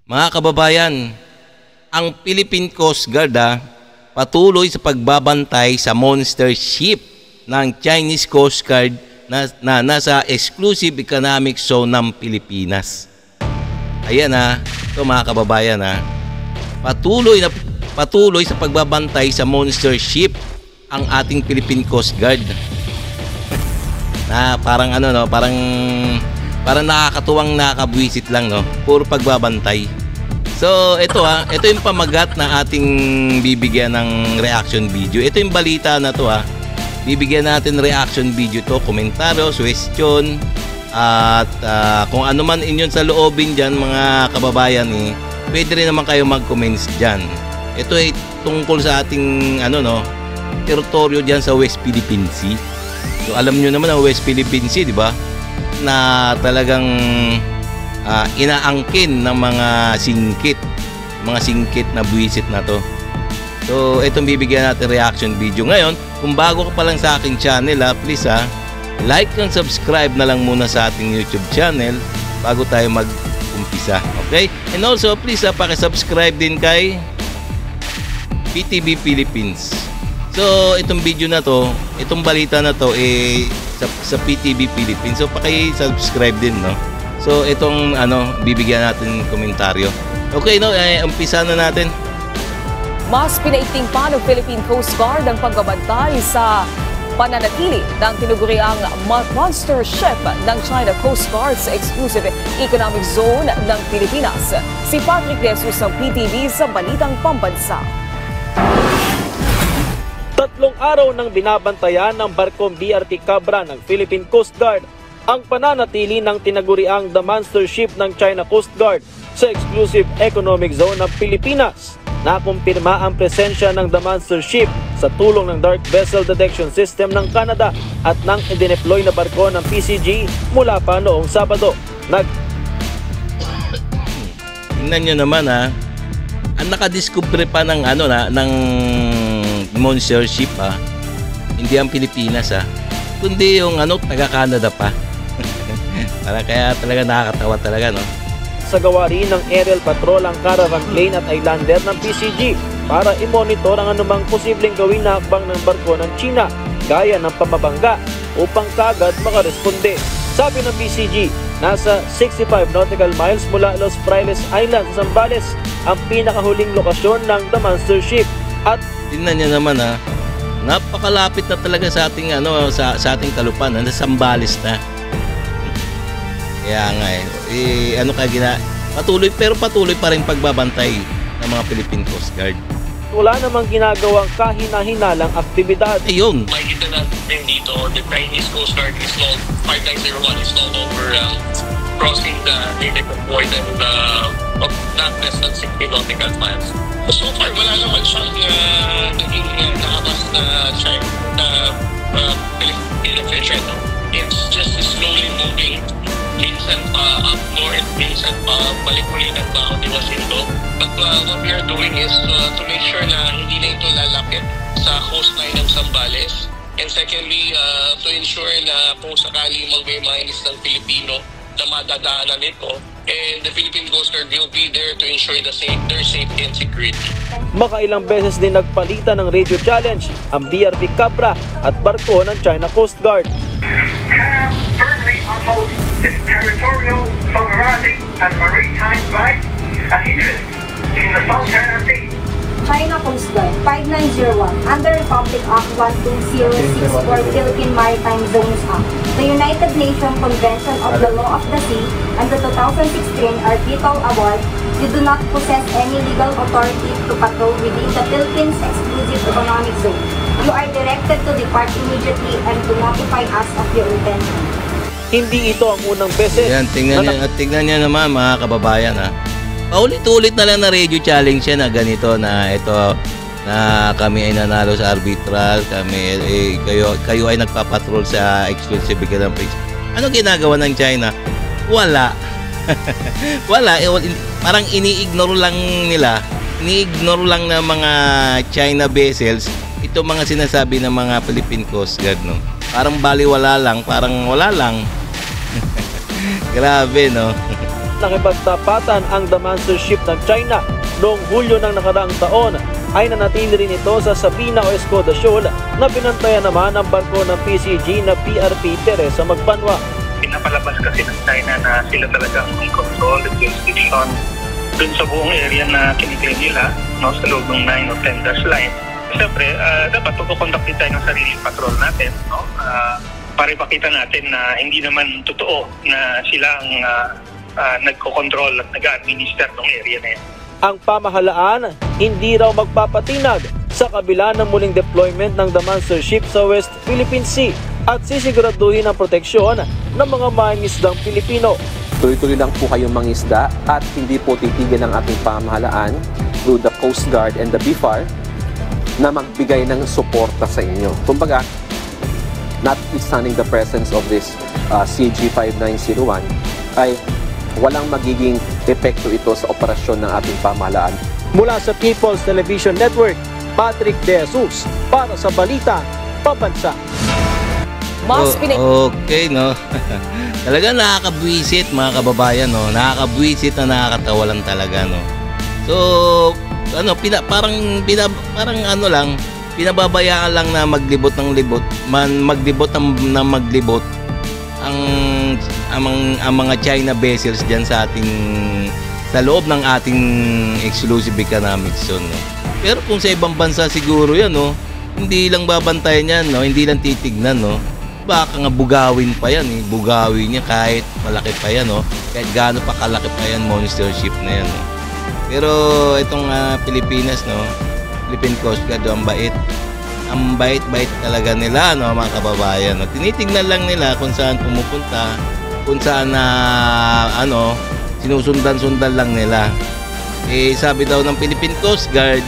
Mga kababayan, ang Philippine Coast Guard patuloy sa pagbabantay sa monster ship ng Chinese Coast Guard na nasa exclusive economic zone ng Pilipinas. Ayan ito mga kababayan patuloy sa pagbabantay sa monster ship ang ating Philippine Coast Guard. Parang parang nakakatuwang nakakabwisit lang, no? Puro pagbabantay. So ito yung pamagat na ating bibigyan ng reaction video. Ito yung balita na to bibigyan natin reaction video to, komentaryo, question, at kung ano man inyong sa loobin dyan mga kababayan, pwede rin naman kayo mag-comments dyan. Ito ay tungkol sa ating teritoryo dyan sa West Philippine Sea. So alam nyo naman ang West Philippine Sea, di ba? Na talagang inaangkin ng mga singkit na buwisit na to. So itong bibigyan natin reaction video. Ngayon, kung bago ka pa lang sa aking channel, please like and subscribe na lang muna sa ating YouTube channel bago tayo mag-umpisa. Okay? And also please paki-subscribe din kay PTV Philippines. So itong video na to, itong balita na to sa PTV Philippines. So paki-subscribe din, no? So itong bibigyan natin komentaryo. Okay, umpisa na natin. Mas pinaigting pa ng Philippine Coast Guard ang pagbabantay sa pananatili ng tinuguriang monster ship ng China Coast Guard sa exclusive economic zone ng Pilipinas. Si Patrick De Jesus ng PTV sa Balitang Pambansa. 3 araw nang binabantayan ng barkong BRT Cabra ng Philippine Coast Guard ang pananatili ng tinaguriang the monster ship ng China Coast Guard sa exclusive economic zone ng Pilipinas. Nakumpirma ang presensya ng the monster ship sa tulong ng Dark Vessel Detection System ng Canada at ng idineploy na barko ng PCG mula pa noong Sabado. Tingnan nyo naman ang nakadiscover pa ng ng monster ship hindi ang Pilipinas kundi yung taga-Canada pa. Kaya talaga nakakatawa talaga, no? Sa gawa rin ng aerial patrol ang caravan plane at islander ng PCG para i-monitor ang anumang posibleng gawin na hakbang ng barko ng China gaya ng pamabangga upang kaagad makaresponde. Sabi ng PCG, nasa 65 nautical miles mula Los Frailes Island sa Zambales ang pinakahuling lokasyon ng the monster ship. At tingnan niyo naman napakalapit na talaga sa ating sa ating kalupan, sa Zambales na. Kaya nga patuloy pa rin pagbabantay ng mga Philippine Coast Guard. Wala namang ginagawang kahina-hinalang aktibidad. Ayun. Makikita natin dito, the Chinese Coast Guard is no 5901 is no longer crossing the Nautical Void and of not less than 60 nautical miles. So far, wala naman siyang naging nakabas na China Philippine fisher. It's just slowly moving. Minsan pa up north, minsan pa balik ulit ng Bao de Jacinto. But what we are doing is to make sure na hindi na ito lalapit sa coastline ng Zambales. And secondly, to ensure na kung sakali may mga isang Pilipino na madadaanan ito, and the Philippine Coast Guard will be there to ensure their safety and security. Makailang beses din nagpalitan ng radio challenge ang BRT Cabra at barko ng China Coast Guard. Firmly uphold its territorial sovereignty and maritime rights and interests in the South China Sea. China Coast Guard 5901 under Republic Act 12064 Philippine Maritime Zones Act, the United Nations Convention of the Law of the Sea, and the 2016 Arbitral Award, you do not possess any legal authority to patrol within the Philippines Exclusive Economic Zone. You are directed to depart immediately and to notify us of your intention. Hindi ito ang unang beses. Yan, tingnan niyo naman mga kababayan paulit-ulit na lang na radio challenge yan na ganito na ito na kami ay nanalo sa arbitral, kami kayo ay nagpapatrol sa exclusive economic zone. Ano ginagawa ng China? Wala. Wala, parang ini-ignore lang nila. Ini-ignore lang ng mga China vessels ito mga sinasabi ng mga Philippine Coast Guard, no? Parang baliwala lang, parang wala lang. Grabe, no? nakipagtapatan ang Damancer ship ng China noong Hulyo ng nakaraang taon, ay nanatili rin ito sa Sabina o Escoda Shoal na pinantayan naman ang barko ng PCG na PRP Teresa Magbanwa. Pinapalabas kasi ng China na sila talaga ang control the jurisdiction dun sa buong area na kiniklaim nila, no, sa loob ng 9 o 10 dash line. Siyempre, dapat tutukonduct din tayo ng sariling patrol natin, no? Para ipakita natin na hindi naman totoo na sila ang nagko-control at nag-administer ng area na yan. Ang pamahalaan hindi raw magpapatinag sa kabila ng muling deployment ng Damancer ship sa West Philippine Sea at sisiguraduhin ang proteksyon ng mga mangingisdang Pilipino. Tuloy-tuloy lang po kayong mangisda at hindi po titigil ang ating pamahalaan through the Coast Guard and the BFAR na magbigay ng suporta sa inyo. Kumbaga, notwithstanding the presence of this CG-5901, ay walang magiging epekto ito sa operasyon ng ating pamahalaan. Mula sa People's Television Network, Patrick De Jesus para sa Balita Pabansa. Okay, no? Talaga nakakabwisit, mga kababayan, no? Nakakabwisit na nakakatawa lang talaga, no? So, ano, parang ano lang, pinababayaan lang na maglibot ng libot, maglibot ang mga China vessels diyan sa loob ng ating exclusive economic zone, no? Pero kung sa ibang bansa siguro 'yan, no, hindi lang babantayan 'yan, no, hindi lang titignan, no. Baka nga bugawin pa 'yan, bugawin niya kahit malaki pa 'yan, no. Kahit gaano pa kalaki pa 'yan monster ship na 'yan, no. Pero itong Pilipinas, no, Philippine Coast Guard, ang bait talaga nila, no, mga kababayan, no? Tinitingnan lang nila kung saan pumupunta, kung saan sinusundan-sundan lang nila. Sabi daw ng Philippine Coast Guard,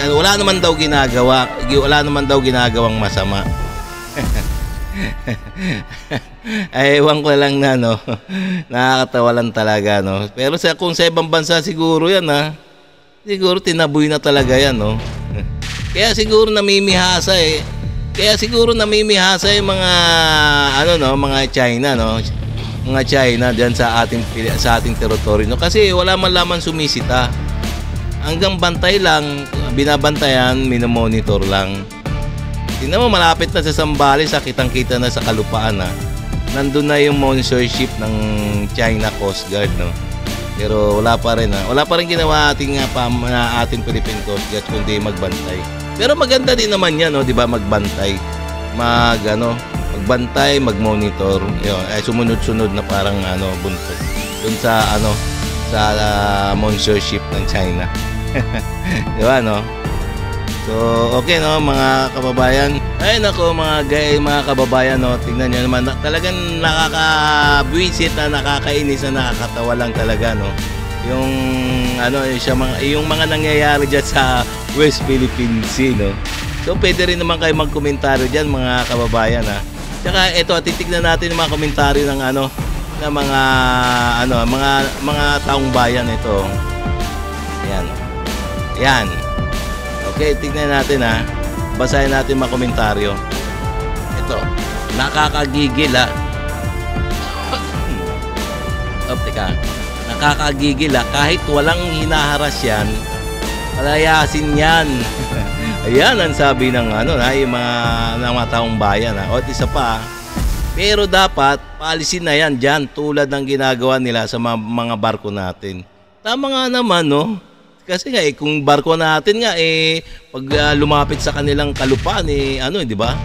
wala naman daw ginagawang masama. Ewan ko lang na, no, nakakatawa lang talaga, no. Pero kung sa ibang bansa siguro yan, siguro tinaboy na talaga yan, no. Kaya siguro namimihasa yung mga mga China, no. Mga China diyan sa ating teritoryo, no. Kasi wala man lamang sumisita. Hanggang bantay lang, binabantayan, minomonitor lang. Tingnan mo, malapit na sa Zambales, kitang-kita na sa kalupaan, nandun na yung monster ship ng China Coast Guard, no. Pero wala pa rin ginawa ating Philippine Coast Guard kundi magbantay. Pero maganda din naman 'yan, no, 'di ba, magbantay. Magbantay, magmonitor. Sumunod-sunod na parang buntot. Doon sa monster ship ng China. 'Di ba, no? So, okay, no, mga kababayan. Ay nako, mga kababayan, no, tingnan niyo naman, talagang nakakabwisit na nakakainis na nakakatawa lang talaga, no. Yung mga nangyayari diyan sa West Philippine Sea, no. So, pwede rin naman kayo magkomentaryo diyan, mga kababayan, Tsaka ito, titignan natin yung mga komentaryo ng mga taong bayan ito. Ayan. Ayan. Okay, tignan natin, basahin natin mga komentaryo. Ito, nakakagigil, teka. Nakakagigil, kahit walang hinaharas yan, palayasin yan. Ayan ang sabi ng yung mga taong bayan, O, isa pa, pero dapat paalisin na yan dyan tulad ng ginagawa nila sa mga barko natin. Tama nga naman, no? Kasi nga, kung barko natin nga, pag lumapit sa kanilang kalupaan, di ba?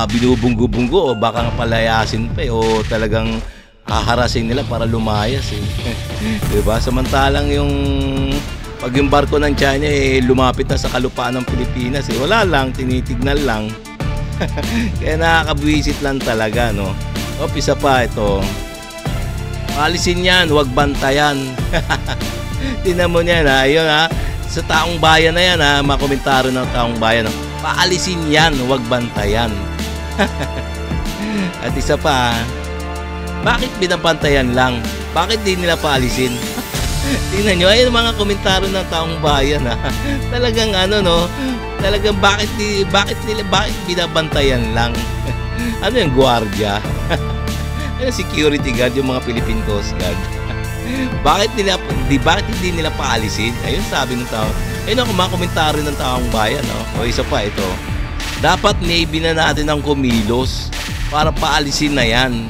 Binubunggo-bunggo, o baka nga palayasin pa, o talagang haharasin nila para lumayas, di ba? Samantalang pag yung barko ng China, lumapit na sa kalupaan ng Pilipinas, wala lang, tinitignan lang. Kaya nakakabwisit lang talaga, no? O, isa pa, ito. Paalisin yan, huwag bantayan. Tingnan mo niyan, ayun, sa taong bayan na yan, mga komentaryo ng taong bayan, paalisin yan, huwag bantayan. At isa pa, bakit binabantayan lang? Bakit di nila paalisin? Tingnan nyo, ayun mga komentaryo ng taong bayan, talagang talagang bakit binabantayan lang? Ano yung gwardiya? security guard yung mga Philippine Coast Guard. bakit hindi nila paalisin? Ayun sabi ng tao. Ayun ang kumakomentaryo ng taong bayan, no? O isa pa ito. Dapat Navy na natin ang kumilos para paalisin na yan.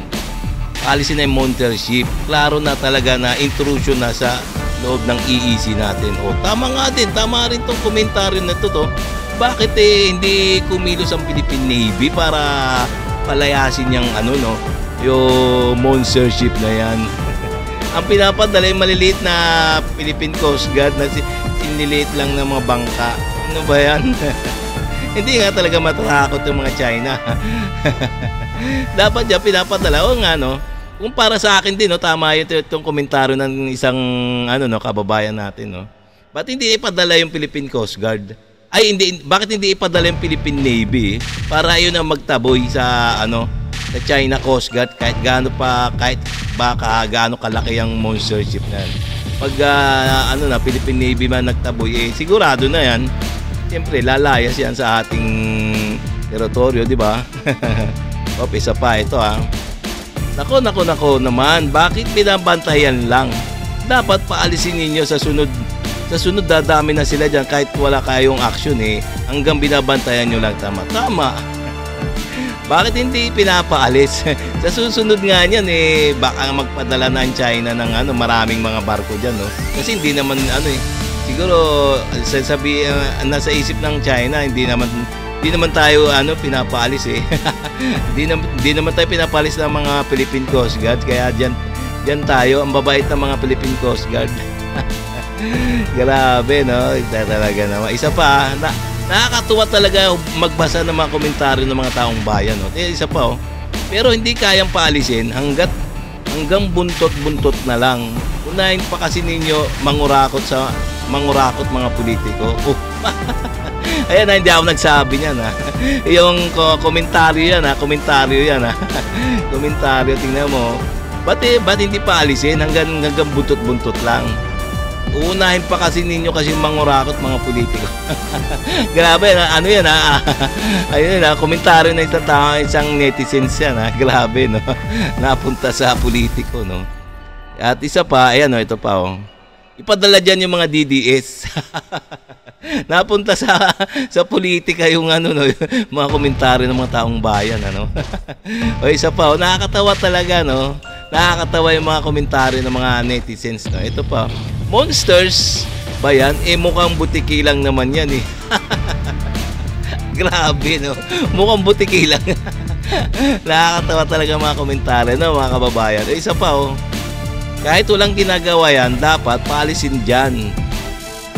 Paalisin na yung Monster Ship. Klaro na talaga na intrusion na sa loob ng EEZ natin. O tama nga din, tama rin tong komentaryo na ito to. Bakit hindi kumilos ang Philippine Navy para palayasin yung yung Monster Ship na yan? Ang pinapadala yung maliliit na Philippine Coast Guard na siniliit lang ng mga bangka. Ano ba yan? Hindi nga talaga matatakot yung mga China. Dapat dyan pinapadala. O nga, no? Kung para sa akin din, no, tama yung komentaryo ng isang kababayan natin, no? Ba't hindi ipadala yung Philippine Coast Guard? Ay, hindi, bakit hindi ipadala yung Philippine Navy para yun ang magtaboy sa sa China Coast Guard kahit gaano kalaki ang Monster Ship na yan. Pag Philippine Navy man nagtaboy, sigurado na yan. Siyempre, lalayas yan sa ating teritoryo, di ba? Isa pa ito, ha. Nako naman, bakit binabantayan lang? Dapat paalisin ninyo sa sunod. Sa sunod dadami na sila dyan kahit wala kayong action hanggang binabantayan nyo lang. Tama. Bakit hindi pinapaalis? Sa susunod nga niyan baka magpadala na ang China ng maraming mga barko diyan, no? Kasi hindi naman siguro nasa isip ng China, hindi naman tayo pinapaalis hindi naman tayo pinapaalis ng mga Philippine Coast Guard, kaya diyan tayo ang babait ng mga Philippine Coast Guard. Grabe, no? Talaga naman. Isa pa, nakakatuwa talaga magbasa ng mga komentaryo ng mga taong bayan, no? Isa pa, pero hindi kayang paalisin hanggang buntot-buntot na lang. Unahin pa kasi ninyo mangurakot mga politiko. Ayan, hindi ako nagsabi niyan, ha. Yung komentaryo yan, ha. Komentaryo, tingnan mo. Ba't hindi paalisin hanggang buntot-buntot lang? Uunahin pa kasi ninyo kasi mangurakot mga politiko. Grabe, yan, ha. Ayun, komentaryo na isang netizens yan, ha. Grabe, no. Napunta sa politiko, no. At isa pa, ayan, ito pa, ipadala dyan yung mga DDS. Napunta sa politika yung mga komentaryo ng mga taong bayan, O isa pa, nakakatawa talaga, no. Nakakatawa yung mga komentaryo ng mga netizens, no. Ito pa, Monsters ba yan? Mukhang butiki lang naman yan, Grabe, no. Mukhang butiki lang. Nakakatawa talaga mga komentaryo, no, mga kababayan. Isa pa, kahit walang ginagawa yan, dapat paalisin dyan.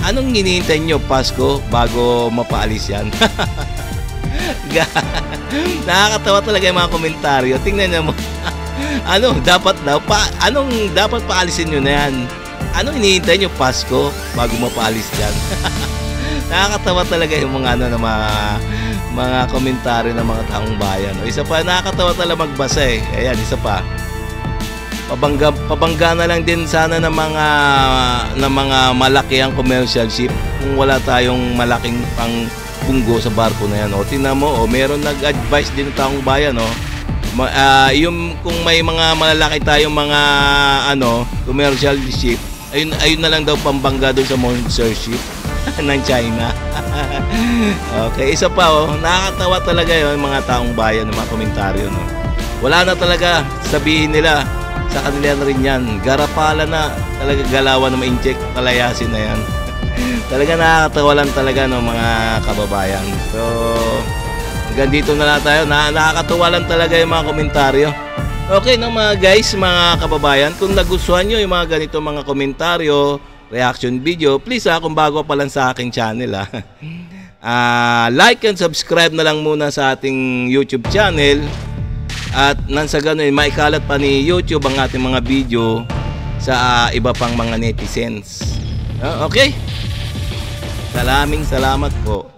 Anong hinihintay nyo, Pasko, bago mapaalis yan? Nakakatawa talaga yung mga komentaryo. Tingnan mo. Anong dapat paalisin nyo na yan? Anong hinihintay nyo, Pasko, bago mapaalis yan? Nakakatawa talaga yung mga mga komentaryo ng mga taong bayan. O isa pa, nakakatawa talaga magbasa Ayan, isa pa. Pabangga na lang din sana ng mga malaki ang commercial ship kung wala tayong malaking pangbunggo sa barko na yan. O tingnan mo, meron nag-advise din ng taong bayan, yung kung may mga malalaki tayong mga commercial ship, ayun na lang daw pambangga doon sa Monster Ship ng China. Okay, isa pa, nakakatawa talaga yung mga taong bayan ng mga komentaryo, no. Wala na talaga, sabihin nila sa kanila na rin yan. Garapala na talaga, galawan na ma-inject, palayasin na yan. Talaga nakakatawa lang talaga, no, mga kababayan. So, hanggang dito na lang tayo. Nakakatawa lang talaga yung mga komentaryo. Okay, no, mga guys, mga kababayan, kung nagustuhan nyo yung mga ganito mga komentaryo, reaction video, please kung bago pa lang sa aking channel, like and subscribe na lang muna sa ating YouTube channel. At nang sa ganun, maikalat pa ni YouTube ang ating mga video sa iba pang mga netizens. Okay? Salamat po.